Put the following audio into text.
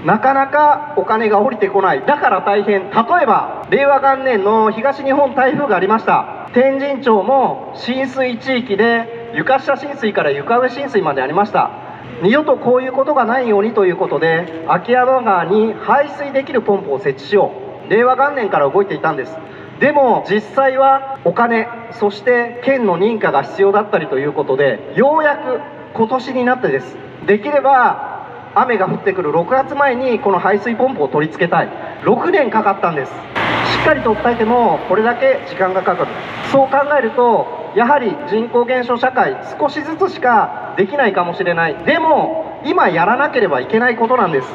なかなかお金が降りてこない。だから大変。例えば令和元年の東日本台風がありました。天神町も浸水地域で床下浸水から床上浸水までありました。二度とこういうことがないようにということで、秋山川に排水できるポンプを設置しよう、令和元年から動いていたんです。でも実際はお金、そして県の認可が必要だったりということで、ようやく今年になってです。できれば雨が降ってくる6月前にこの排水ポンプを取り付けたい。6年かかったんです。しっかりと訴えてもこれだけ時間がかかる。そう考えるとやはり人口減少社会、少しずつしかできないかもしれない。でも今やらなければいけないことなんです。